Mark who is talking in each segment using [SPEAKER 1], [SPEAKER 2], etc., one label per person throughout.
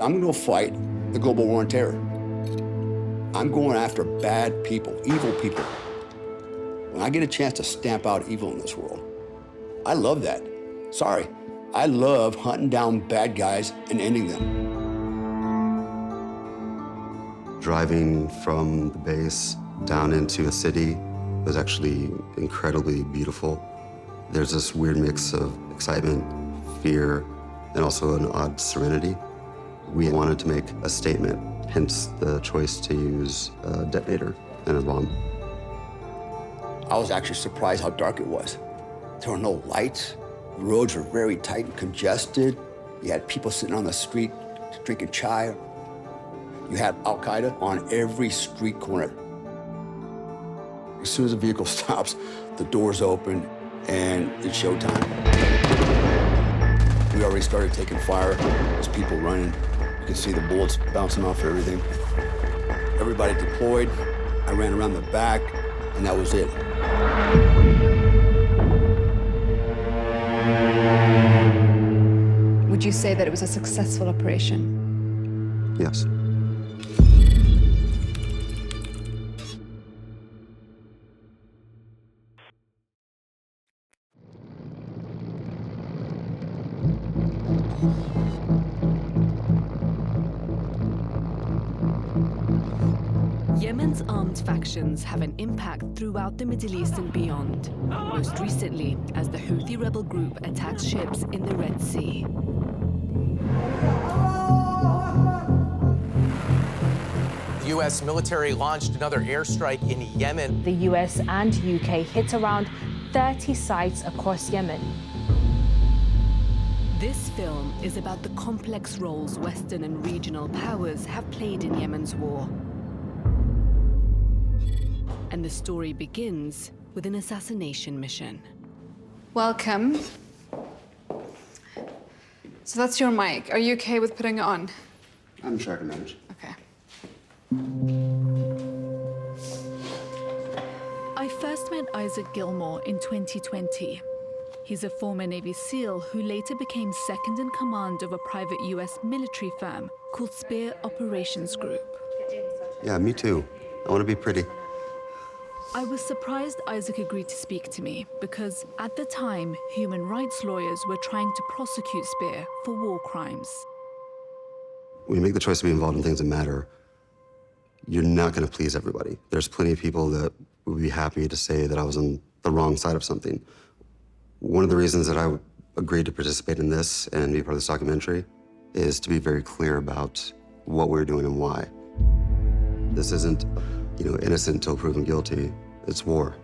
[SPEAKER 1] I'm gonna go fight the global war on terror. I'm going after bad people, evil people. When I get a chance to stamp out evil in this world, I love that. Sorry, I love hunting down bad guys and ending them.
[SPEAKER 2] Driving from the base down into a city was actually incredibly beautiful. There's this weird mix of excitement, fear, and also an odd serenity. We wanted to make a statement, hence the choice to use a detonator and a bomb.
[SPEAKER 1] I was actually surprised how dark it was. There were no lights. The roads were very tight and congested. You had people sitting on the street drinking chai. You had Al-Qaeda on every street corner. As soon as the vehicle stops, the doors open and it's showtime. We already started taking fire. There's people running. You can see the bullets bouncing off everything. Everybody deployed. I ran around the back, and that was it.
[SPEAKER 3] Would you say that it was a successful operation?
[SPEAKER 2] Yes.
[SPEAKER 4] Yemen's armed factions have an impact throughout the Middle East and beyond, most recently as the Houthi rebel group attacks ships in the Red Sea.
[SPEAKER 5] The U.S. military launched another airstrike in Yemen.
[SPEAKER 6] The US and UK hit around 30 sites across Yemen.
[SPEAKER 4] This film is about the complex roles Western and regional powers have played in Yemen's war. And the story begins with an assassination mission.
[SPEAKER 3] Welcome. So that's your mic. Are you okay with putting it on?
[SPEAKER 2] I'm sure I can manage.
[SPEAKER 3] Okay.
[SPEAKER 4] I first met Isaac Gilmore in 2020. He's a former Navy SEAL who later became second in command of a private US military firm called Spear Operations Group.
[SPEAKER 2] Yeah, me too. I want to be pretty.
[SPEAKER 4] I was surprised Isaac agreed to speak to me because at the time, human rights lawyers were trying to prosecute Spear for war crimes.
[SPEAKER 2] When you make the choice to be involved in things that matter, you're not going to please everybody. There's plenty of people that would be happy to say that I was on the wrong side of something. One of the reasons that I agreed to participate in this and be part of this documentary is to be very clear about what we're doing and why. This isn't, innocent until proven guilty. It's war.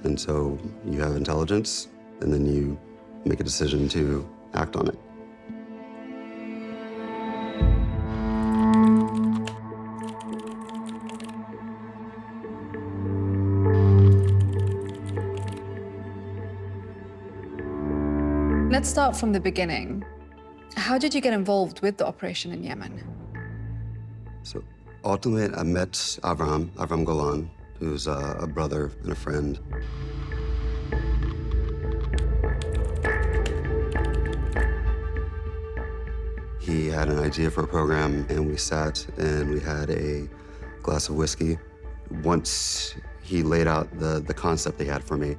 [SPEAKER 2] And so you have intelligence, and then you make a decision to act on it.
[SPEAKER 3] Let's start from the beginning. How did you get involved with the operation in Yemen?
[SPEAKER 2] So ultimately, I met Avram Golan, who's a brother and a friend. He had an idea for a program, and we sat and we had a glass of whiskey. Once he laid out the concept he had for me,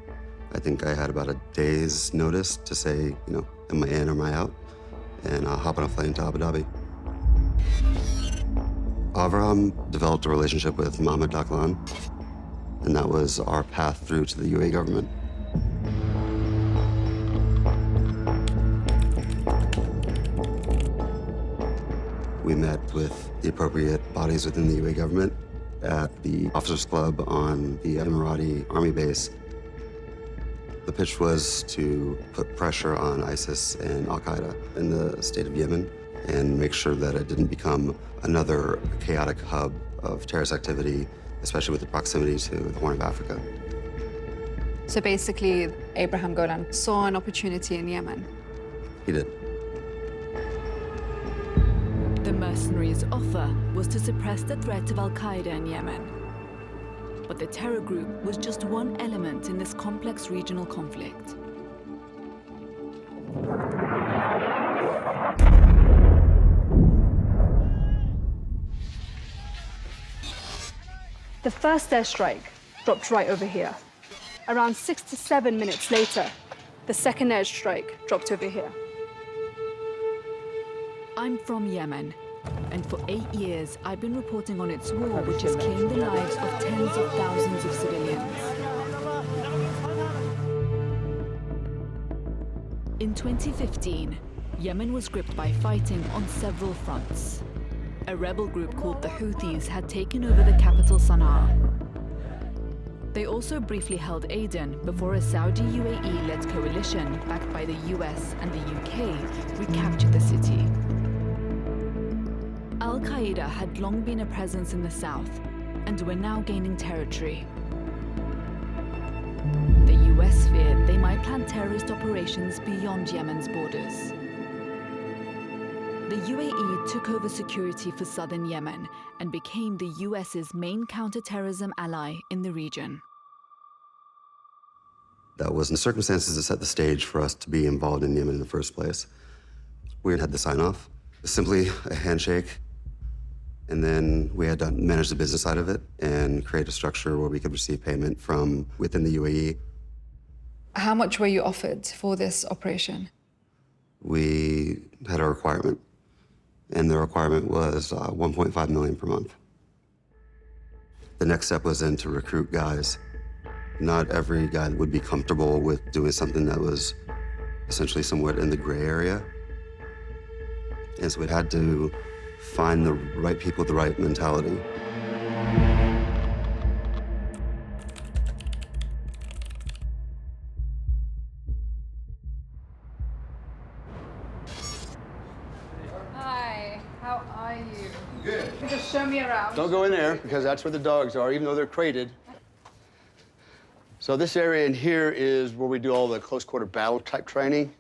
[SPEAKER 2] I think I had about a day's notice to say, am I in or am I out? And I'll hop on a plane to Abu Dhabi. Avram developed a relationship with Mohammed Daklan, and that was our path through to the UAE government. We met with the appropriate bodies within the UAE government at the Officers Club on the Emirati Army base. The pitch was to put pressure on ISIS and Al-Qaeda in the state of Yemen and make sure that it didn't become another chaotic hub of terrorist activity, especially with the proximity to the Horn of Africa.
[SPEAKER 3] So basically, Abraham Golan saw an opportunity in Yemen.
[SPEAKER 2] He did.
[SPEAKER 4] The Mercenaries' offer was to suppress the threat of Al-Qaeda in Yemen. But the terror group was just one element in this complex regional conflict.
[SPEAKER 7] The first airstrike dropped right over here. Around 6 to 7 minutes later, the second airstrike dropped over here.
[SPEAKER 4] I'm from Yemen, and for 8 years, I've been reporting on its war, which has claimed the lives of tens of thousands of civilians. In 2015, Yemen was gripped by fighting on several fronts. A rebel group called the Houthis had taken over the capital Sana'a. They also briefly held Aden before a Saudi UAE-led coalition backed by the US and the UK recaptured the city. Al-Qaeda had long been a presence in the south and were now gaining territory. The US feared they might plan terrorist operations beyond Yemen's borders. The UAE took over security for southern Yemen and became the US's main counterterrorism ally in the region.
[SPEAKER 2] That was in circumstances that set the stage for us to be involved in Yemen in the first place. We had the sign-off, simply a handshake, and then we had to manage the business side of it and create a structure where we could receive payment from within the UAE.
[SPEAKER 3] How much were you offered for this operation?
[SPEAKER 2] We had a requirement, and the requirement was 1.5 million per month. The next step was then to recruit guys. Not every guy would be comfortable with doing something that was essentially somewhat in the gray area. And so we had to find the right people with the right mentality.
[SPEAKER 3] Hi, how are you?
[SPEAKER 1] Good.
[SPEAKER 3] You just show me around.
[SPEAKER 1] Don't go in there, because that's where the dogs are, even though they're crated. So this area in here is where we do all the close quarter battle type training,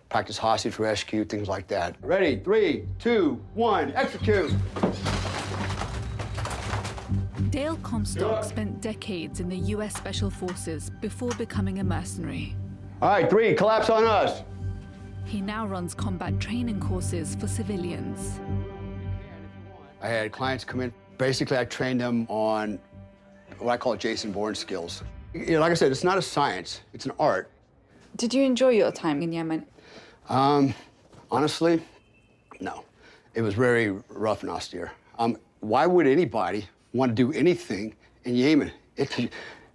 [SPEAKER 1] practice hostage rescue, things like that. Ready, 3, 2, 1, execute.
[SPEAKER 4] Dale Comstock spent decades in the US Special Forces before becoming a mercenary.
[SPEAKER 1] All right, 3, collapse on us.
[SPEAKER 4] He now runs combat training courses for civilians.
[SPEAKER 1] I had clients come in. Basically, I trained them on what I call Jason Bourne skills. You know, like I said, it's not a science, it's an art.
[SPEAKER 3] Did you enjoy your time in Yemen?
[SPEAKER 1] Honestly, no. It was very rough and austere. Why would anybody want to do anything in Yemen? I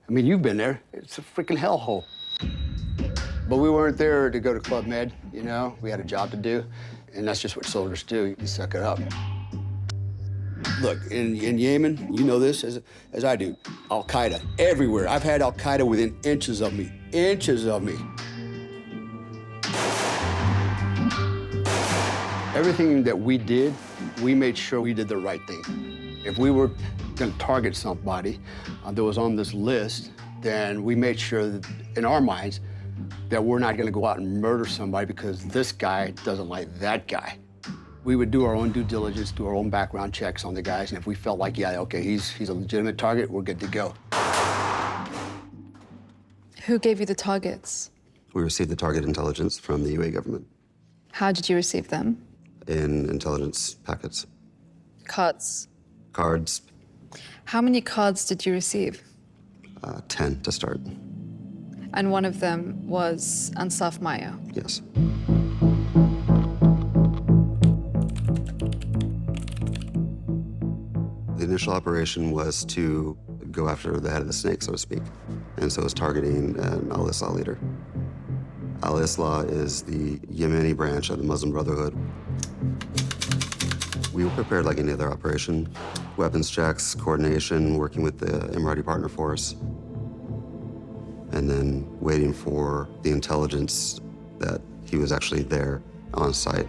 [SPEAKER 1] mean, you've been there. It's a freaking hellhole. But we weren't there to go to Club Med, you know? We had a job to do, and that's just what soldiers do. You suck it up. Look, in Yemen, you know this as I do, Al-Qaeda, everywhere. I've had Al-Qaeda within inches of me, inches of me. Everything that we did, we made sure we did the right thing. If we were gonna target somebody that was on this list, then we made sure that, in our minds, that we're not gonna go out and murder somebody because this guy doesn't like that guy. We would do our own due diligence, do our own background checks on the guys, and if we felt like, yeah, okay, he's a legitimate target, we're good to go.
[SPEAKER 3] Who gave you the targets?
[SPEAKER 2] We received the target intelligence from the UAE government
[SPEAKER 3] How did you receive them?
[SPEAKER 2] in intelligence packets.
[SPEAKER 3] Cards.
[SPEAKER 2] Cards,
[SPEAKER 3] How many cards did you receive?
[SPEAKER 2] 10 to start,
[SPEAKER 3] And one of them was Ansaf Mayo.
[SPEAKER 2] yes. The initial operation was to go after the head of the snake, so to speak. And so it was targeting an Al-Islah leader. Al-Islah is the Yemeni branch of the Muslim Brotherhood. We were prepared like any other operation. Weapons checks, coordination, working with the Emirati partner force, and then waiting for the intelligence that he was actually there on site.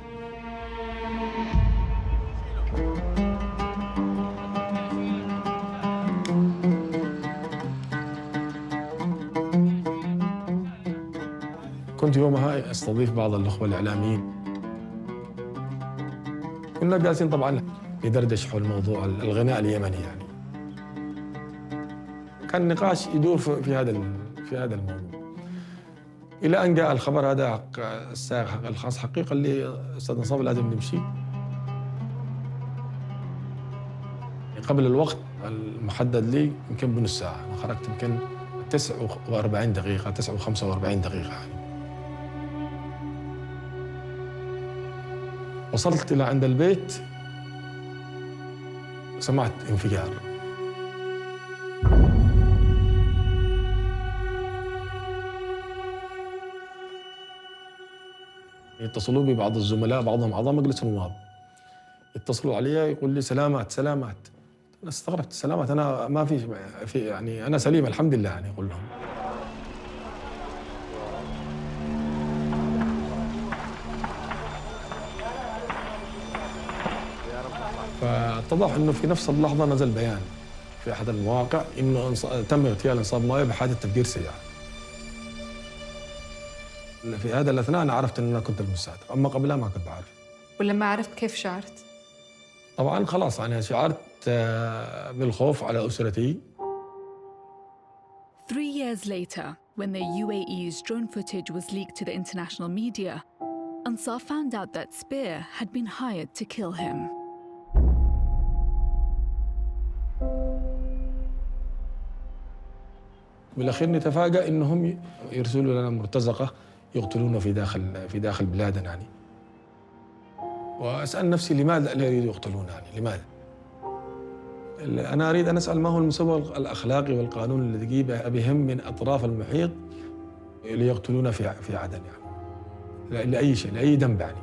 [SPEAKER 8] كنت يومها استضيف بعض الأخوة الإعلاميين. كنا جالسين طبعاً ندردش حول موضوع الغناء اليمني يعني. كان النقاش يدور في هذا الموضوع. إلى أن جاء الخبر هذا السائق الخاص حقيقة قال لي أستاذ نصاب لازم نمشي. قبل الوقت المحدد لي يمكن بنص ساعة. أنا خرجت يمكن 49 دقيقة 45 دقيقة يعني. وصلت إلى عند البيت سمعت انفجار. يتصلوا بي بعض الزملاء بعضهم أعضاء مجلس النواب، يتصلوا علي يقول لي سلامات سلامات. أنا استغربت سلامات، أنا ما في يعني أنا سليم الحمد لله يعني أقول لهم. فاتضح إنه في نفس اللحظة نزل بيان في أحد المواقع إنه تم اغتيال انصاف مايو بحادث تفجير سيارة. في هذا الأثناء أنا عرفت إن أنا كنت المستهدف، أما قبلها ما كنت بعرف.
[SPEAKER 3] ولما عرفت كيف شعرت؟
[SPEAKER 8] طبعاً خلاص أنا شعرت بالخوف على أسرتي.
[SPEAKER 4] 3 years later, when the UAE's drone footage was leaked to the international media, Ansaf found out that Spear had been hired to kill him.
[SPEAKER 8] بالأخير نتفاجأ إنهم يرسلوا لنا مرتزقة يقتلونا في داخل بلادنا يعني. وأسأل نفسي لماذا لا يريدوا يقتلونا يعني لماذا؟ أنا أريد أن أسأل ما هو المسبب الأخلاقي والقانون الذي بهم من أطراف المحيط ليقتلونا في عدن يعني لأي شيء لأي ذنب يعني.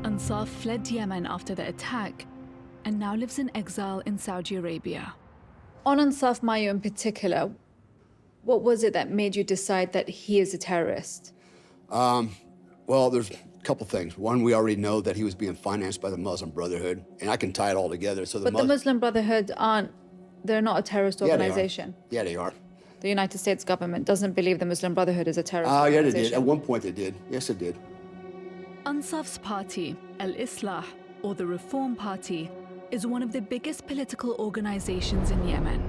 [SPEAKER 4] Ansaf fled Yemen after the attack and now lives in exile in Saudi Arabia.
[SPEAKER 3] On Ansaf Mayo in particular, what was it that made you decide that he is a terrorist?
[SPEAKER 1] Well, there's a couple things. One, we already know that he was being financed by the Muslim Brotherhood, and I can tie it all together. So
[SPEAKER 3] But the Muslim Brotherhood they're not a terrorist organization.
[SPEAKER 1] Yeah, they are.
[SPEAKER 3] The United States government doesn't believe the Muslim Brotherhood is a terrorist
[SPEAKER 1] Yeah,
[SPEAKER 3] organization.
[SPEAKER 1] they did. At one point they did. Yes, it did.
[SPEAKER 4] Ansaf's party, Al-Islah, or the Reform Party, is one of the biggest political organizations in Yemen.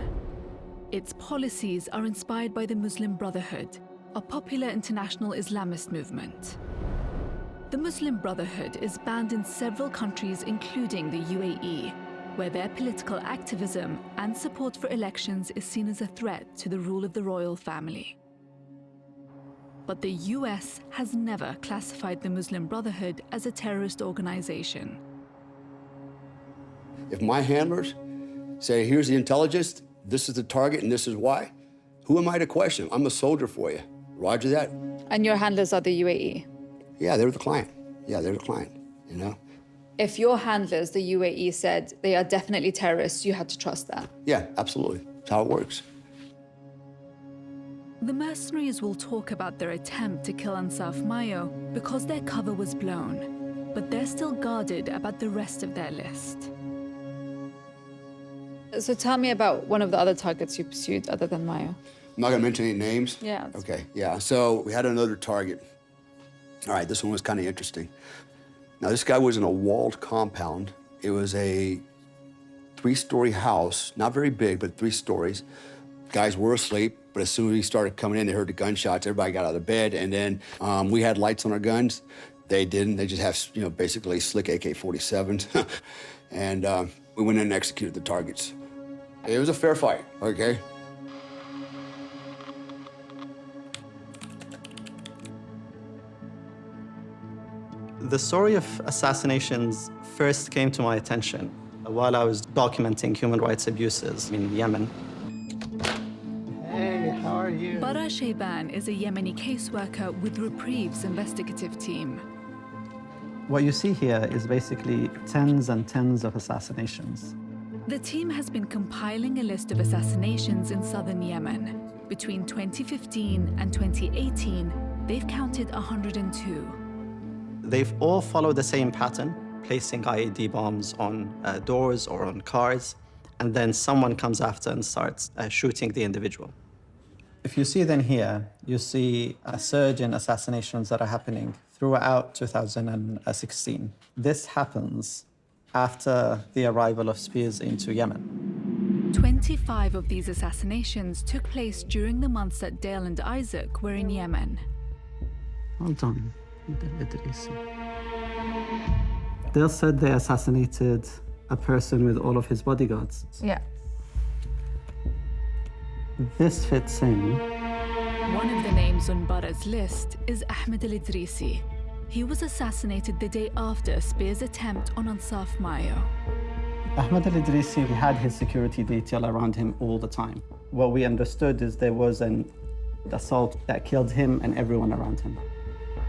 [SPEAKER 4] Its policies are inspired by the Muslim Brotherhood, a popular international Islamist movement. The Muslim Brotherhood is banned in several countries, including the UAE, where their political activism and support for elections is seen as a threat to the rule of the royal family. But the US has never classified the Muslim Brotherhood as a terrorist organization.
[SPEAKER 1] If my handlers say, here's the intelligence, this is the target, and this is why, who am I to question? I'm a soldier for you. Roger that.
[SPEAKER 3] And your handlers are the UAE?
[SPEAKER 1] Yeah, they're the client. Yeah, they're the client, you know?
[SPEAKER 3] If your handlers, the UAE, said they are definitely terrorists, you had to trust that?
[SPEAKER 1] Yeah, absolutely. That's how it works.
[SPEAKER 4] The mercenaries will talk about their attempt to kill Ansaf Mayo because their cover was blown, but they're still guarded about the rest of their list.
[SPEAKER 3] So tell me about one of the other targets you pursued other than Mayo.
[SPEAKER 1] I'm not gonna mention any names?
[SPEAKER 3] Yeah.
[SPEAKER 1] Okay, yeah. So we had another target. All right, this one was kind of interesting. Now, this guy was in a walled compound. It was a 3-story house, not very big, but 3 stories. Guys were asleep, but as soon as he started coming in, they heard the gunshots. Everybody got out of bed, and then we had lights on our guns. They didn't. They just have, basically slick AK-47s. And we went in and executed the targets. It was a fair fight, okay?
[SPEAKER 9] The story of assassinations first came to my attention while I was documenting human rights abuses in Yemen.
[SPEAKER 10] Hey, how are you?
[SPEAKER 4] Baraa Shiban is a Yemeni caseworker with Reprieve's investigative team.
[SPEAKER 10] What you see here is basically tens and tens of assassinations.
[SPEAKER 4] The team has been compiling a list of assassinations in southern Yemen. Between 2015 and 2018, they've counted 102.
[SPEAKER 9] They've all followed the same pattern, placing IED bombs on doors or on cars, and then someone comes after and starts shooting the individual.
[SPEAKER 10] If you see then here, you see a surge in assassinations that are happening throughout 2016. This happens after the arrival of Spears into Yemen.
[SPEAKER 4] 25 of these assassinations took place during the months that Dale and Isaac were in Yemen.
[SPEAKER 10] Well done. They said they assassinated a person with all of his bodyguards.
[SPEAKER 3] Yeah.
[SPEAKER 10] This fits in.
[SPEAKER 4] One of the names on Baraa's list is Ahmed al-Idrisi. He was assassinated the day after Spear's attempt on Ansaf Mayo.
[SPEAKER 10] Ahmed al-Idrisi had his security detail around him all the time. What we understood is there was an assault that killed him and everyone around him.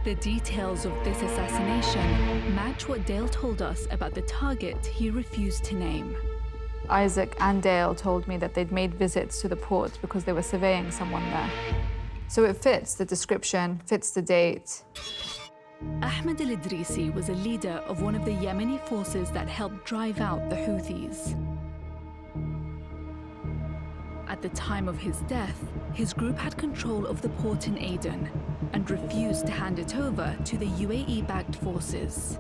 [SPEAKER 4] The details of this assassination match what Dale told us about the target he refused to name.
[SPEAKER 3] Isaac and Dale told me that they'd made visits to the port because they were surveying someone there. So it fits the description, fits the date.
[SPEAKER 4] Ahmed al-Idrisi was a leader of one of the Yemeni forces that helped drive out the Houthis. At the time of his death, his group had control of the port in Aden and refused to hand it over to the UAE-backed forces.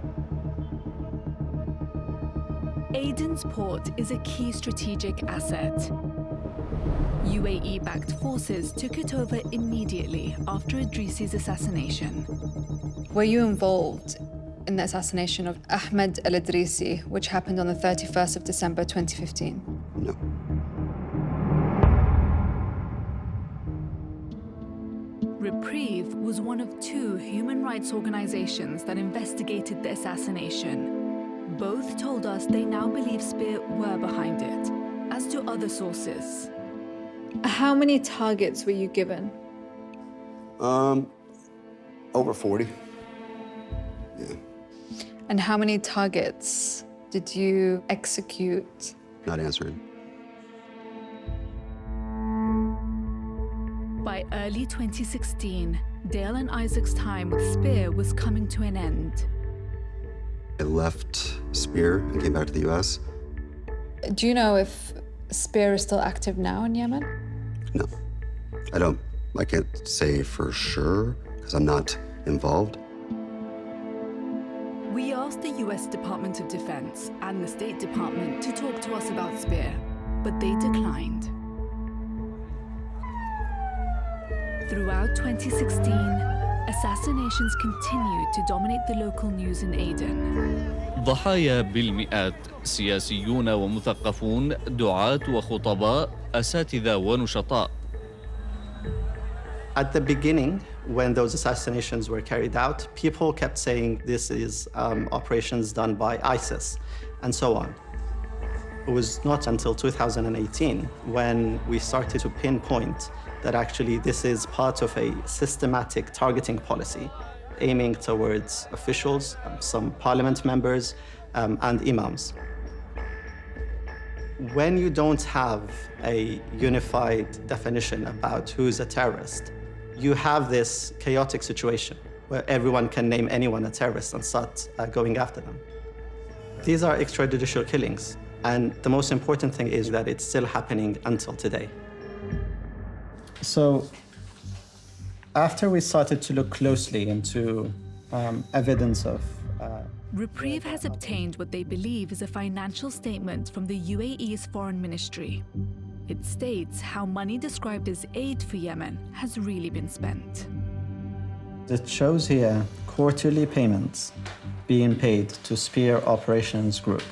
[SPEAKER 4] Aden's port is a key strategic asset. UAE-backed forces took it over immediately after Idrisi's assassination.
[SPEAKER 3] Were you involved in the assassination of Ahmed al-Idrisi, which happened on the 31st of December 2015?
[SPEAKER 2] No.
[SPEAKER 4] Reprieve was one of 2 human rights organizations that investigated the assassination. Both told us they now believe Spear were behind it, as do other sources.
[SPEAKER 3] How many targets were you given?
[SPEAKER 1] Over 40. Yeah.
[SPEAKER 3] And how many targets did you execute?
[SPEAKER 2] Not answering.
[SPEAKER 4] By early 2016, Dale and Isaac's time with Spear was coming to an end.
[SPEAKER 2] I left Spear and came back to the US.
[SPEAKER 3] Do you know if Spear is still active now in Yemen?
[SPEAKER 2] No, I can't say for sure because I'm not involved.
[SPEAKER 4] We asked the US Department of Defense and the State Department to talk to us about Spear, but they declined. Throughout 2016, assassinations continued to dominate the local news in Aden.
[SPEAKER 11] ضحايا بالمئات، سياسيون ومثقفون، دعاة وخطباء، أساتذة ونشطاء.
[SPEAKER 9] At the beginning, when those assassinations were carried out, people kept saying this is operations done by ISIS and so on. It was not until 2018 when we started to pinpoint that actually this is part of a systematic targeting policy aiming towards officials, some parliament members, and imams. When you don't have a unified definition about who's a terrorist, you have this chaotic situation where everyone can name anyone a terrorist and start going after them. These are extrajudicial killings, and the most important thing is that it's still happening until today.
[SPEAKER 10] So after we started to look closely into evidence of
[SPEAKER 4] Reprieve has obtained what they believe is a financial statement from the UAE's foreign ministry. It states how money described as aid for Yemen has really been spent.
[SPEAKER 10] It shows here quarterly payments being paid to Spear Operations Group.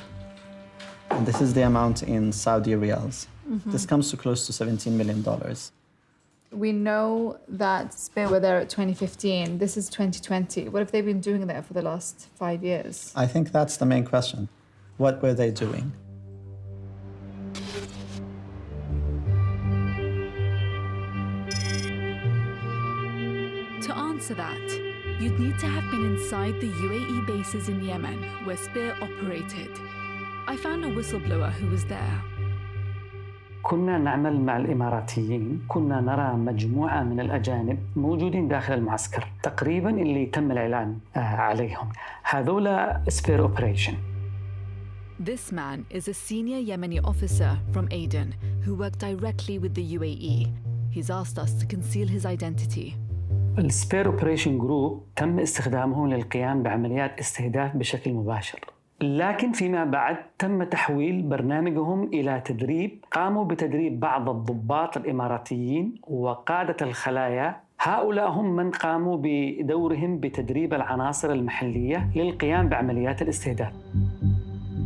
[SPEAKER 10] And this is the amount in Saudi riyals. This comes to close to $17 million.
[SPEAKER 3] We know that Spear were there at 2015. This is 2020. What have they been doing there for the last 5 years?
[SPEAKER 10] I think that's the main question. What were they doing?
[SPEAKER 4] To answer that, you'd need to have been inside the UAE bases in Yemen where Spear operated. I found a whistleblower who was there.
[SPEAKER 12] كنا نعمل مع الإماراتيين، كنا نرى مجموعة من الأجانب موجودين داخل المعسكر تقريباً اللي تم الإعلان عليهم. هذولا Spear Operation.
[SPEAKER 4] This man is a senior Yemeni officer from Aden who worked directly with the UAE. He's asked us to conceal his identity.
[SPEAKER 12] السبير اوبريشن جروب تم استخدامهم للقيام بعمليات استهداف بشكل مباشر، لكن فيما بعد تم تحويل برنامجهم إلى تدريب. قاموا بتدريب بعض الضباط الإماراتيين وقادة الخلايا هؤلاء هم من قاموا بدورهم بتدريب العناصر المحلية للقيام بعمليات الاستهداف.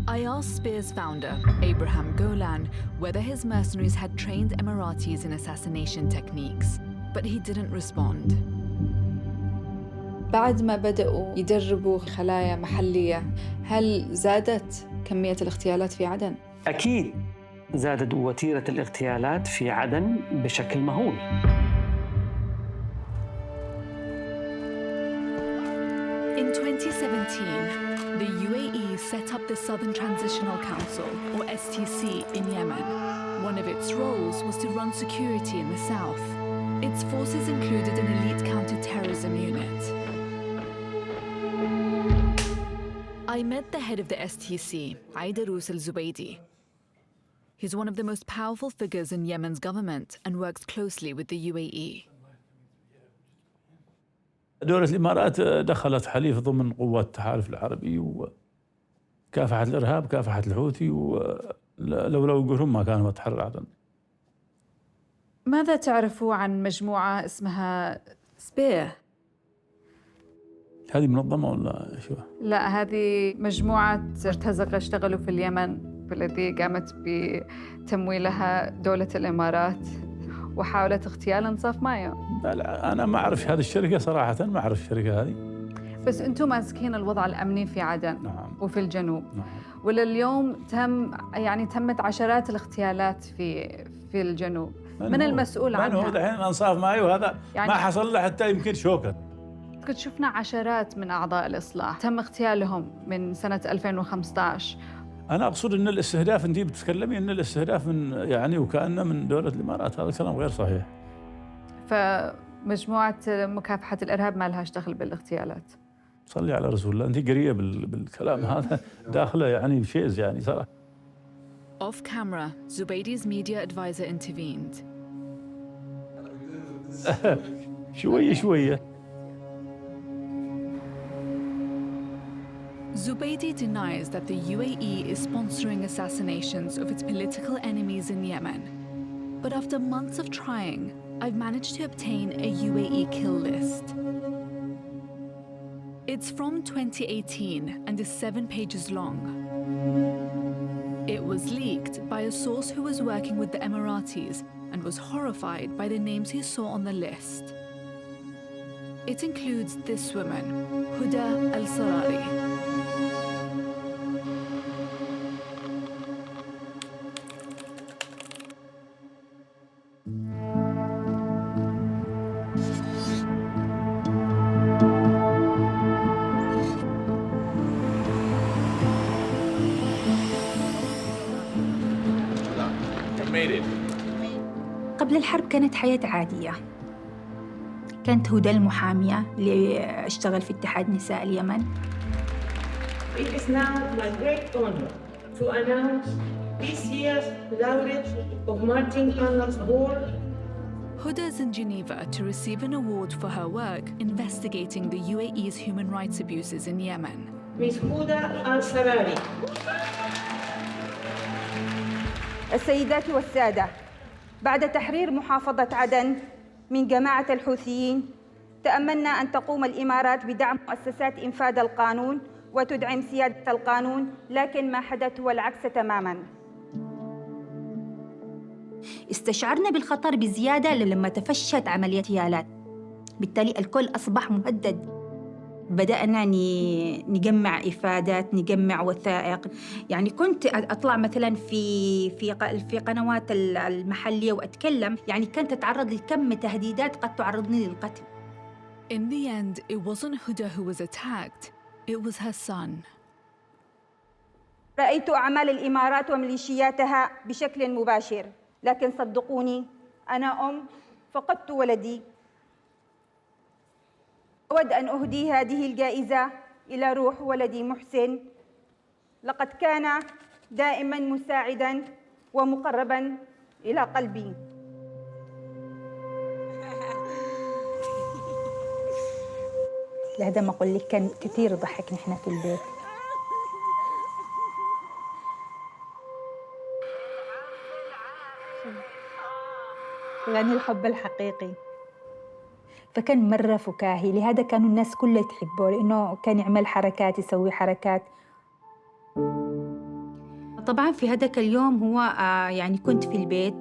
[SPEAKER 4] I asked Spear's founder, Abraham Golan, whether his mercenaries had trained Emiratis in assassination techniques, but he didn't respond.
[SPEAKER 3] بعد ما بدأوا يدربوا خلايا محلية، هل زادت كمية الاغتيالات في عدن؟
[SPEAKER 12] أكيد زادت وتيرة الاغتيالات في عدن بشكل مهول.
[SPEAKER 4] In 2017, the UAE set up the Southern Transitional Council, or STC, in Yemen. One of its roles was to run security in the south. Its forces included an elite counter-terrorism unit. I met the head of the STC, Aidarus al-Zubaydi. He's one of the most powerful figures in Yemen's government and works closely with the UAE.
[SPEAKER 8] دولة الإمارات دخلت حليف ضمن قوات التحالف العربي وكافحت الإرهاب، كافحت الحوثي، ولو يقولون ما كانوا تحرر عدن.
[SPEAKER 3] ماذا تعرفوا عن مجموعة اسمها سبير؟
[SPEAKER 8] هذه منظمة ولا شو؟
[SPEAKER 3] لا، هذه مجموعة مرتزقة اشتغلوا في اليمن، والذي قامت بتمويلها دولة الإمارات وحاولت اغتيال أنصاف مايو.
[SPEAKER 8] لا، أنا ما أعرف هذه الشركة صراحة، ما أعرف الشركة هذه.
[SPEAKER 3] بس أنتم ماسكين الوضع الأمني في عدن.
[SPEAKER 8] نعم.
[SPEAKER 3] وفي الجنوب.
[SPEAKER 8] نعم.
[SPEAKER 3] ولليوم تمت عشرات الاغتيالات في الجنوب. من المسؤول عنها؟
[SPEAKER 8] من هو دحين أنصاف مايو هذا يعني ما حصل له حتى يمكن شوكة.
[SPEAKER 3] كنت شفنا عشرات من أعضاء الإصلاح تم اغتيالهم من سنة 2015.
[SPEAKER 8] أنا أقصد أن الاستهداف، أنتِ بتتكلمي أن الاستهداف من يعني وكأنه من دولة الإمارات، هذا كلام غير صحيح.
[SPEAKER 3] فمجموعة مكافحة الإرهاب ما لهاش دخل بالاغتيالات.
[SPEAKER 8] صلي على رسول الله، أنتِ قريبة بالكلام هذا، داخله يعني شيز يعني صراحة.
[SPEAKER 4] Off camera, Zubaydi's media advisor intervened.
[SPEAKER 8] شوية.
[SPEAKER 4] Zubaydi denies that the UAE is sponsoring assassinations of its political enemies in Yemen. But after months of trying, I've managed to obtain a UAE kill list. It's from 2018 and is 7 pages long. It was leaked by a source who was working with the Emiratis and was horrified by the names he saw on the list. It includes this woman, Huda Al-Sirari.
[SPEAKER 13] قبل الحرب كانت حياة عادية. كانت هدى المحامية اللي اشتغل في اتحاد نساء اليمن.
[SPEAKER 14] It is now my great honor to announce this year's laureate of Martin Connell's Award.
[SPEAKER 4] Huda is in Geneva to receive an award for her work investigating the UAE's human rights abuses in Yemen.
[SPEAKER 14] Ms. Huda Al-Sirari.
[SPEAKER 15] السيدات والسادة، بعد تحرير محافظة عدن من جماعة الحوثيين، تأملنا أن تقوم الإمارات بدعم مؤسسات إنفاذ القانون وتدعم سيادة القانون، لكن ما حدث هو العكس تماماً.
[SPEAKER 13] استشعرنا بالخطر بزيادة لما تفشت عملية اغتيالات، بالتالي الكل أصبح مهدد. بدأنا نجمع إفادات، نجمع وثائق. يعني كنت أطلع مثلاً في قنوات المحلية وأتكلم، يعني كانت تتعرض لكم تهديدات قد تعرضني للقتل.
[SPEAKER 4] In the end, it wasn't Huda who was attacked, it was her son.
[SPEAKER 15] رأيت أعمال الإمارات وميليشياتها بشكل مباشر، لكن صدقوني أنا أم فقدت ولدي. أود أن أهدي هذه الجائزة إلى روح ولدي محسن، لقد كان دائماً مساعداً ومقرباً إلى قلبي.
[SPEAKER 13] لهذا ما أقول لك كان كثير ضحكنا إحنا في البيت.
[SPEAKER 15] غني الحب الحقيقي. فكان مرة فكاهي، لهذا كانوا الناس كلها تحبه لأنه كان يعمل حركات، يسوي حركات. طبعاً في هذاك اليوم هو يعني كنت في البيت،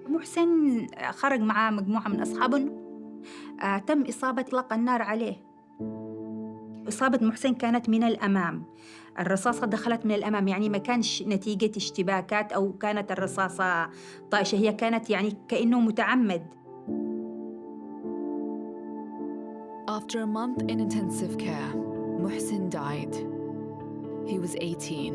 [SPEAKER 15] محسن خرج مع مجموعة من أصحابه، تم إصابة إطلاق النار عليه. إصابة محسن كانت من الأمام، الرصاصة دخلت من الأمام، يعني ما كانش نتيجة اشتباكات أو كانت الرصاصة طائشة، هي كانت يعني كأنه متعمد.
[SPEAKER 4] After a month in intensive care, Muhsin died. He was 18.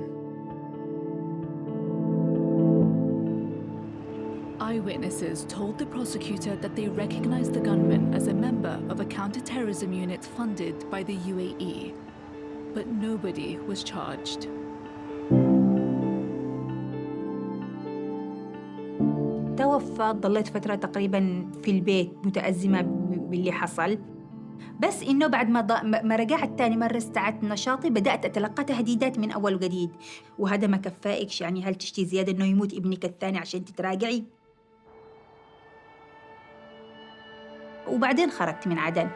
[SPEAKER 4] Eyewitnesses told the prosecutor that they recognized the gunman as a member of a counter-terrorism unit funded by the UAE, but nobody was charged.
[SPEAKER 15] توفى، ضليت فترة تقريباً في البيت متأزمة باللي حصل، بس إنه بعد ما رجعت تاني مرة استعدت نشاطي، بدأت أتلقى تهديدات من أول وجديد، وهذا ما كفائكش، يعني هل تشتي زيادة إنه يموت ابنك الثاني عشان تتراجعي؟ وبعدين خرجت من عدن.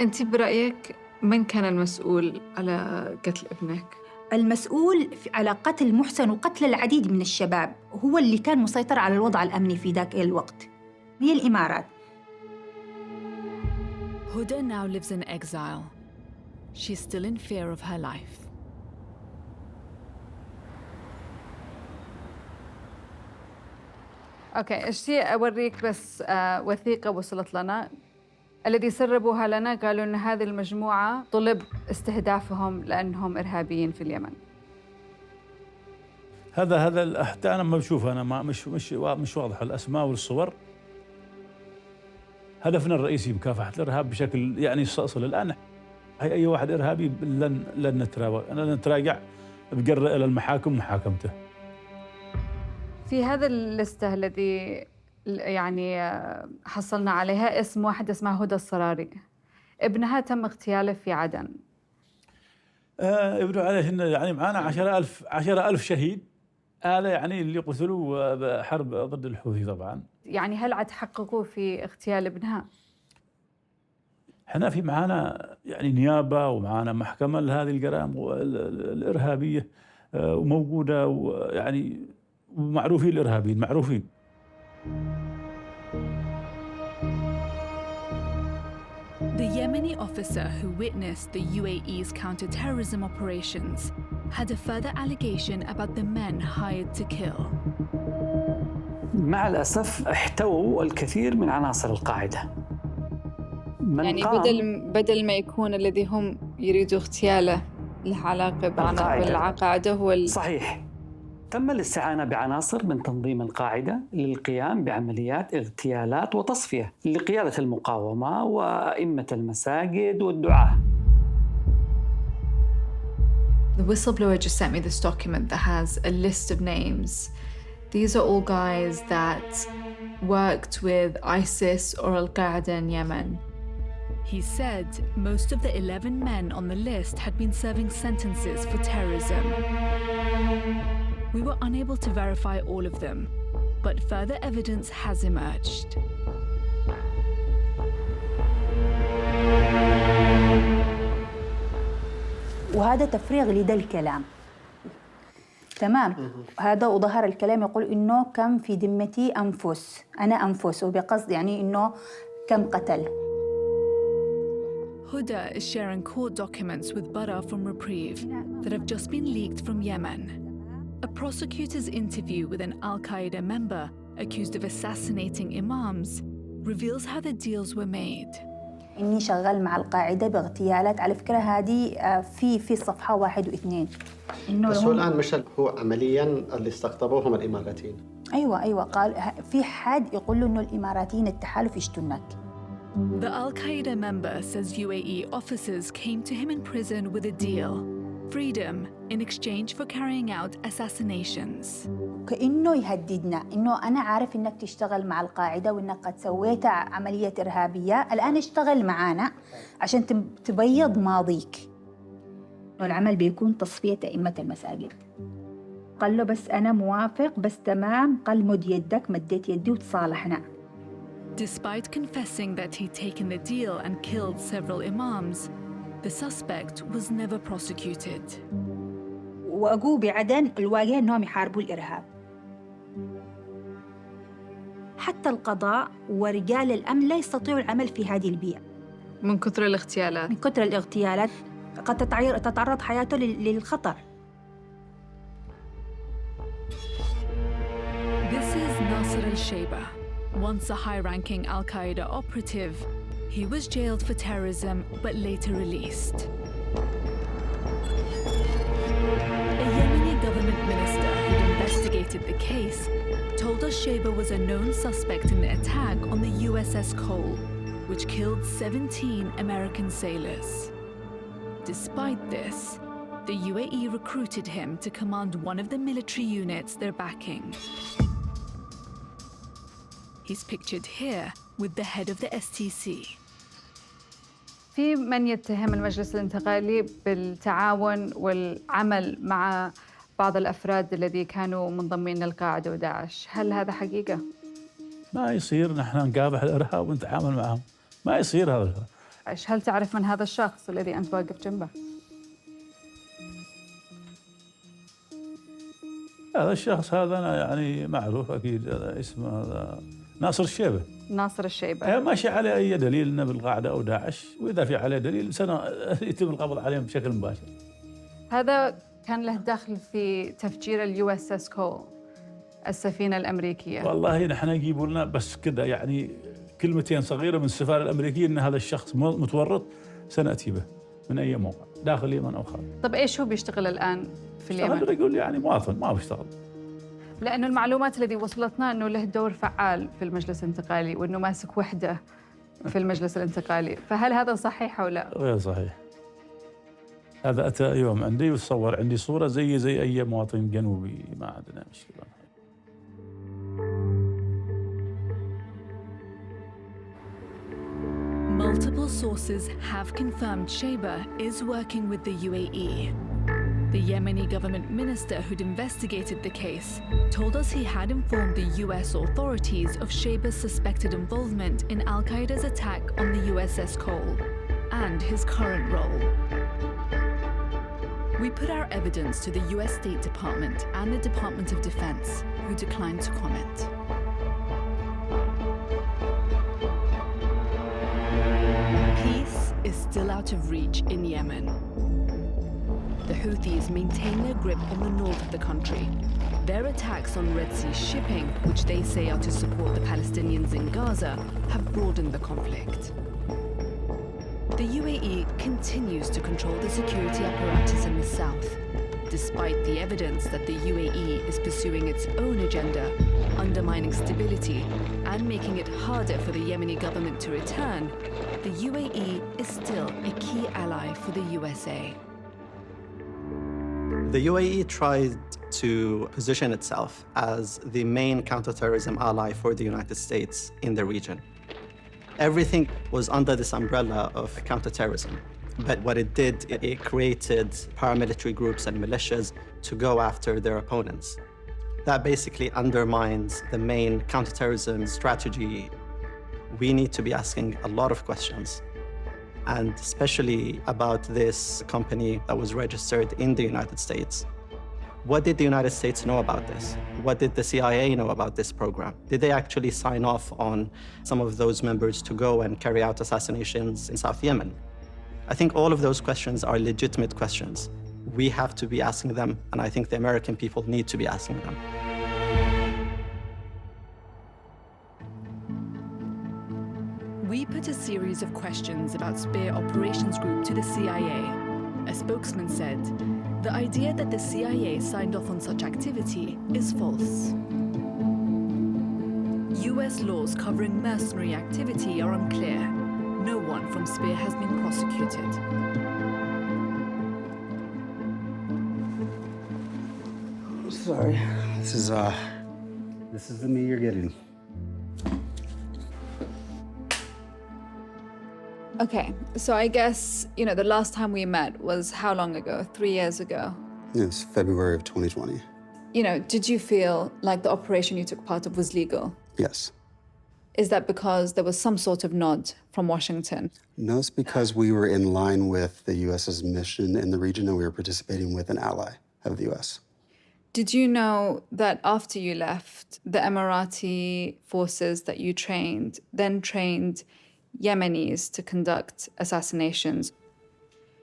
[SPEAKER 3] أنت برأيك من كان المسؤول على قتل ابنك؟
[SPEAKER 15] المسؤول على قتل محسن وقتل العديد من الشباب هو اللي كان مسيطر على الوضع الأمني في ذاك الوقت، هي الإمارات.
[SPEAKER 4] Huda now lives in exile. She's still in fear of her life.
[SPEAKER 3] أوكي، أشتي أوريك بس وثيقة وصلت لنا. الذي سربوها لنا قالوا أن هذه المجموعة طلب استهدافهم لأنهم إرهابيين في اليمن.
[SPEAKER 16] هذا حتى أنا ما بشوفه، أنا مش واضح الأسماء والصور. هدفنا الرئيسي مكافحة الإرهاب بشكل يعني يستأصل. الآن أي واحد إرهابي لن نتراجع، بقرر إلى المحاكم محاكمته.
[SPEAKER 3] في هذا اللستة الذي يعني حصلنا عليها اسم واحدة اسمها هدى الصراري، ابنها تم اغتياله في عدن.
[SPEAKER 16] يبدو عليه إنه يعني معانا 10,000 شهيد، هذا يعني اللي قتلوا بحرب ضد الحوثي طبعا.
[SPEAKER 3] يعني هل عاد حققوا في اغتيال ابنها؟
[SPEAKER 16] احنا في معانا يعني نيابة ومعانا محكمة لهذه الجرائم الإرهابية وموجودة، ويعني معروفين الإرهابيين معروفين.
[SPEAKER 4] The Yemeni officer who witnessed the UAE's counter-terrorism operations had a further allegation about the men hired to kill.
[SPEAKER 12] مع الأسف احتووا الكثير من عناصر القاعدة.
[SPEAKER 3] يعني بدل ما يكون الذي هم يريدوا اغتياله له علاقة بالعقائد هو
[SPEAKER 12] صحيح. تم الاستعانة بعناصر من تنظيم القاعدة للقيام بعمليات اغتيالات وتصفية لقيادة المقاومة وأئمة المساجد والدعاة.
[SPEAKER 3] The whistleblower just sent me this document that has a list of names. These are all guys that worked with ISIS or Al-Qaeda in Yemen.
[SPEAKER 4] He said most of the 11 men on the list had been serving sentences for terrorism. We were unable to verify all of them, but further evidence has emerged.
[SPEAKER 15] وهذا تفريغ لدى الكلام، تمام. هذا وظهر الكلام يقول إنه كم في ذمتي أنفس، أنا أنفس، وبقصد يعني إنه كم قتل.
[SPEAKER 4] Huda is sharing court documents with Baraa from Reprieve that have just been leaked from Yemen. A prosecutor's interview with an Al-Qaeda member accused of assassinating imams reveals how the deals were made.
[SPEAKER 15] إني شغال مع القاعدة باغتيالات، على فكرة هذه في صفحة 1 و2.
[SPEAKER 9] بس هو الآن مش هو عملياً اللي استقطبوهم الإماراتيين.
[SPEAKER 15] أيوة قال في حد يقول له إنه الإماراتيين التحالف يشتونك.
[SPEAKER 4] The Al-Qaeda member says UAE officers came to him in prison with a deal: freedom in exchange for carrying out assassinations.
[SPEAKER 15] كأنه يهددنا إنه أنا عارف إنك تشتغل مع القاعدة وإنك قد سويت عملية إرهابية، الآن اشتغل معانا عشان تبيض ماضيك. والعمل بيكون تصفية أئمة المساجد. قال له بس أنا موافق، بس تمام. قال مد يدك، مديت يدي وتصالحنا.
[SPEAKER 4] Despite confessing that he'd taken the deal and killed several imams, the suspect was never prosecuted.
[SPEAKER 15] وأجوا بعدن الواجهة أنهم يحاربوا الإرهاب. حتى القضاء ورجال الأمن لا يستطيعوا العمل في هذه البيئة.
[SPEAKER 3] من كثر الاغتيالات.
[SPEAKER 15] من كثر الاغتيالات قد تتعرض حياته للخطر.
[SPEAKER 4] This is Nasser al-Shaiba, once a high-ranking Al-Qaeda operative. He was jailed for terrorism but later released. A Yemeni government minister who investigated the case told us Shaiba was a known suspect in the attack on the USS Cole, which killed 17 American sailors. Despite this, the UAE recruited him to command one of the military units they're backing. He's pictured here with the head of the STC.
[SPEAKER 3] في من يتهم المجلس الانتقالي بالتعاون والعمل مع بعض الأفراد الذي كانوا منضمين للقاعدة وداعش، هل هذا حقيقة؟
[SPEAKER 16] ما يصير نحن نقابح الإرهاب ونتعامل معهم، ما يصير هذا.
[SPEAKER 3] هل تعرف من هذا الشخص الذي أنت واقف جنبه؟
[SPEAKER 16] هذا الشخص هذا أنا يعني معروف أكيد، هذا اسمه هذا ناصر الشيبة.
[SPEAKER 3] ناصر الشيبة.
[SPEAKER 16] ماشي عليه أي دليل إنه بالقاعدة أو داعش، وإذا في عليه دليل يتم القبض عليهم بشكل مباشر.
[SPEAKER 3] هذا كان له دخل في تفجير USS كول، السفينة الأمريكية.
[SPEAKER 16] والله نحن يجيبوا لنا بس كذا يعني كلمتين صغيرة من السفارة الأمريكية إن هذا الشخص متورط، سنأتي به من أي موقع داخل اليمن أو خارج.
[SPEAKER 3] طب إيش هو بيشتغل الآن في اليمن؟
[SPEAKER 16] يقول يعني مواطن ما بيشتغل.
[SPEAKER 3] لأنه المعلومات التي وصلتنا أنه له دور فعال في المجلس الانتقالي وأنه ماسك وحدة في المجلس الانتقالي، فهل هذا صحيح أو لا؟
[SPEAKER 16] غير صحيح. هذا أتى يوم عندي وصور عندي صورة زي أي مواطن جنوبي، ما عندنا مشكلة.
[SPEAKER 4] Multiple sources have confirmed Shaiba is working with the UAE. The Yemeni government minister who'd investigated the case told us he had informed the US authorities of Shaiba's suspected involvement in Al-Qaeda's attack on the USS Cole and his current role. We put our evidence to the US State Department and the Department of Defense, who declined to comment. Peace is still out of reach in Yemen. The Houthis maintain their grip on the north of the country. Their attacks on Red Sea shipping, which they say are to support the Palestinians in Gaza, have broadened the conflict. The UAE continues to control the security apparatus in the south. Despite the evidence that the UAE is pursuing its own agenda, undermining stability and making it harder for the Yemeni government to return, the UAE is still a key ally for the USA.
[SPEAKER 9] The UAE tried to position itself as the main counterterrorism ally for the United States in the region. Everything was under this umbrella of counterterrorism. But what it did, it created paramilitary groups and militias to go after their opponents. That basically undermines the main counterterrorism strategy. We need to be asking a lot of questions, and especially about this company that was registered in the United States. What did the United States know about this? What did the CIA know about this program? Did they actually sign off on some of those members to go and carry out assassinations in South Yemen? I think all of those questions are legitimate questions. We have to be asking them, and I think the American people need to be asking them.
[SPEAKER 4] We put a series of questions about Spear Operations Group to the CIA. A spokesman said, the idea that the CIA signed off on such activity is false. US laws covering mercenary activity are unclear. No one from Spear has been prosecuted.
[SPEAKER 1] Sorry, this is the me you're getting.
[SPEAKER 3] Okay, so I guess, the last time we met was how long ago? 3 years ago?
[SPEAKER 2] Yes, February of 2020.
[SPEAKER 3] Did you feel like the operation you took part of was legal?
[SPEAKER 2] Yes.
[SPEAKER 3] Is that because there was some sort of nod from Washington?
[SPEAKER 2] No, it's because we were in line with the U.S.'s mission in the region and we were participating with an ally of the U.S.
[SPEAKER 3] Did you know that after you left, the Emirati forces that you trained then trained Yemenis to conduct assassinations?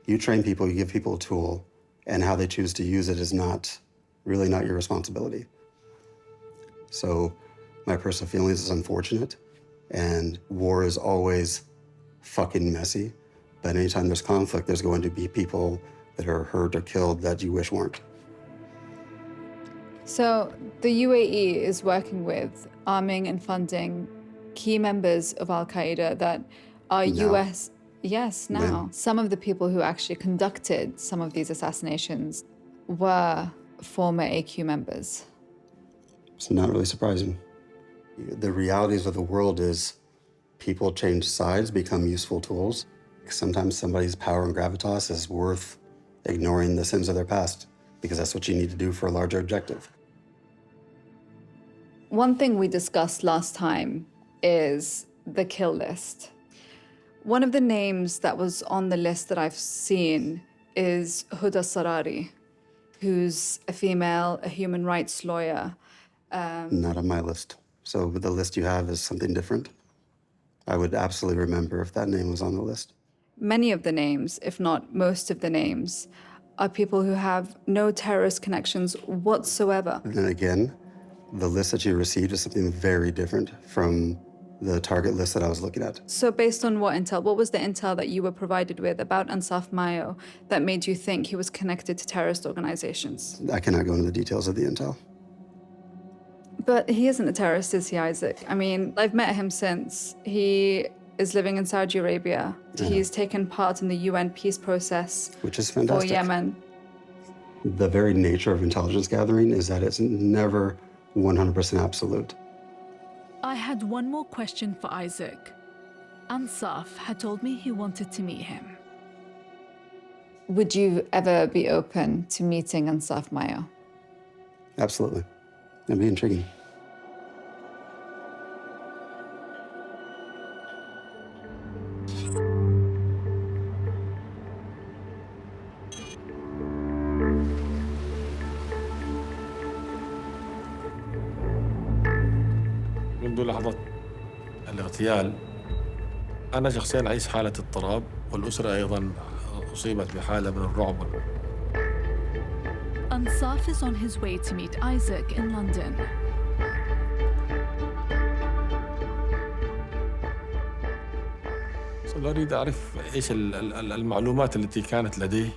[SPEAKER 2] You train people, you give people a tool, and how they choose to use it is really not your responsibility. So my personal feelings is unfortunate, and war is always fucking messy. But anytime there's conflict, there's going to be people that are hurt or killed that you wish weren't.
[SPEAKER 3] So the UAE is working with arming and funding key members of Al-Qaeda that are US. Yes, now.
[SPEAKER 2] When?
[SPEAKER 3] Some of the people who actually conducted some of these assassinations were former AQ members.
[SPEAKER 2] It's not really surprising. The realities of the world is people change sides, become useful tools. Sometimes somebody's power and gravitas is worth ignoring the sins of their past, because that's what you need to do for a larger objective.
[SPEAKER 3] One thing we discussed last time is the kill list. One of the names that was on the list that I've seen is Huda Al-Sirari, who's a female, a human rights lawyer.
[SPEAKER 2] Not on my list. So the list you have is something different. I would absolutely remember if that name was on the list.
[SPEAKER 3] Many of the names, if not most of the names, are people who have no terrorist connections whatsoever.
[SPEAKER 2] And then again, the list that you received is something very different from the target list that I was looking at.
[SPEAKER 3] So based on what intel? What was the intel that you were provided with about Ansaf Mayo that made you think he was connected to terrorist organizations?
[SPEAKER 2] I cannot go into the details of the intel.
[SPEAKER 3] But he isn't a terrorist, is he, Isaac? I mean, I've met him since. He is living in Saudi Arabia.
[SPEAKER 2] Yeah.
[SPEAKER 3] He's taken part in the UN peace process
[SPEAKER 2] Which is fantastic.
[SPEAKER 3] for Yemen.
[SPEAKER 2] The very nature of intelligence gathering is that it's never 100% absolute.
[SPEAKER 4] I had one more question for Isaac. Ansaf had told me he wanted to meet him.
[SPEAKER 3] Would you ever be open to meeting Ansaf Mayo?
[SPEAKER 2] Absolutely. It'd be intriguing.
[SPEAKER 8] منذ لحظة الاغتيال أنا شخصياً أعيش حالة اضطراب، والأسرة أيضاً أصيبت بحالة من الرعب.
[SPEAKER 4] Ansaf is on his way to meet Isaac in London.
[SPEAKER 8] أريد أعرف إيش المعلومات التي كانت لديه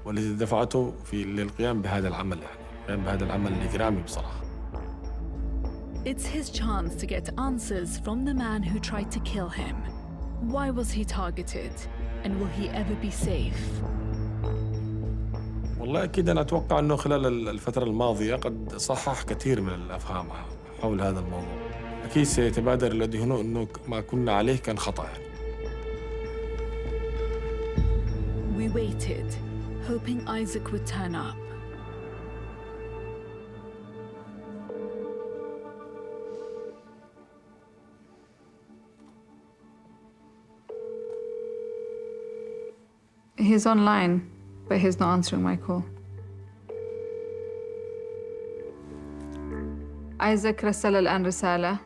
[SPEAKER 8] والتي دفعته للقيام بهذا العمل، القيام بهذا العمل الإجرامي بصراحة.
[SPEAKER 4] It's his chance to get answers from the man who tried to kill him. Why was he targeted? And will he ever be safe?
[SPEAKER 8] والله أكيد أنا أتوقع أنه خلال الفترة الماضية قد صحح كثير من الأفهام حول هذا الموضوع. أكيد سيتبادر لذهنه أنه ما كنا عليه كان خطأ.
[SPEAKER 4] We waited, hoping Isaac would turn up.
[SPEAKER 3] He's online, but he's not answering my call. Isaac رسل الآن رسالة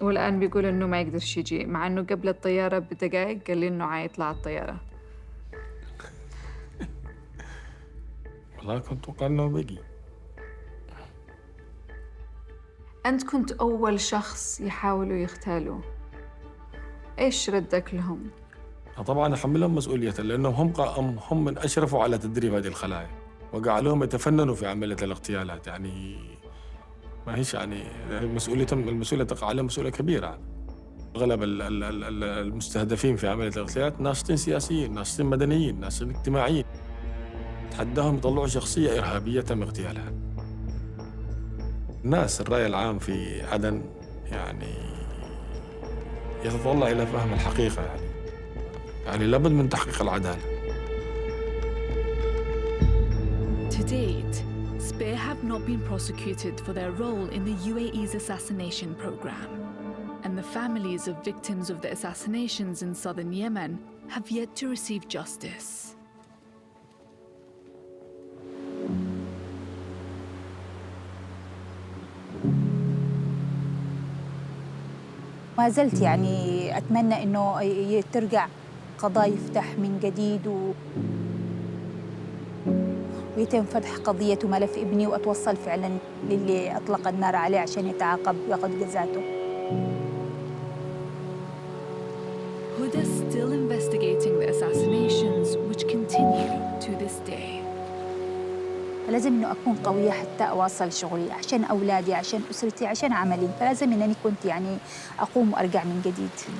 [SPEAKER 3] والآن بيقول إنه ما يقدرش يجي، مع إنه قبل الطيارة بدقائق قال لي إنه عايطلع على الطيارة.
[SPEAKER 8] والله كنت أتوقع إنه بيجي.
[SPEAKER 3] أنت كنت أول شخص يحاولوا يغتالوه. إيش ردك لهم؟
[SPEAKER 8] طبعاً أحملهم مسؤولية لأنهم هم من أشرفوا على تدريب هذه الخلايا وجعلوهم يتفننوا في عملية الاغتيالات. يعني ما هيش يعني المسؤولية تقع عليهم مسؤولية كبيرة. أغلب المستهدفين في عملية الاغتيالات ناشطين سياسيين، ناشطين مدنيين، ناشطين اجتماعيين. تحداهم يطلعوا شخصية إرهابية تم اغتيالها. الناس الرأي العام في عدن يعني يتطلع إلى فهم الحقيقة يعني لابد من تحقيق العدالة.
[SPEAKER 4] To date, Spear have not been prosecuted for their role in the UAE's assassination program. And the families of victims of the assassinations in southern Yemen have yet to receive justice.
[SPEAKER 13] ما زلت يعني أتمنى إنه ترجع قضاء يفتح من جديد ويتم فتح قضية وملف ابني وأتوصل فعلاً للي أطلق النار عليه عشان يتعاقب وياخذ جزاته.
[SPEAKER 4] Huda is still investigating the assassinations which continue to this day.
[SPEAKER 13] فلازم إنه أكون قوية حتى أواصل شغلي عشان أولادي عشان أسرتي عشان عملي، فلازم إنني كنت يعني أقوم وأرجع من جديد.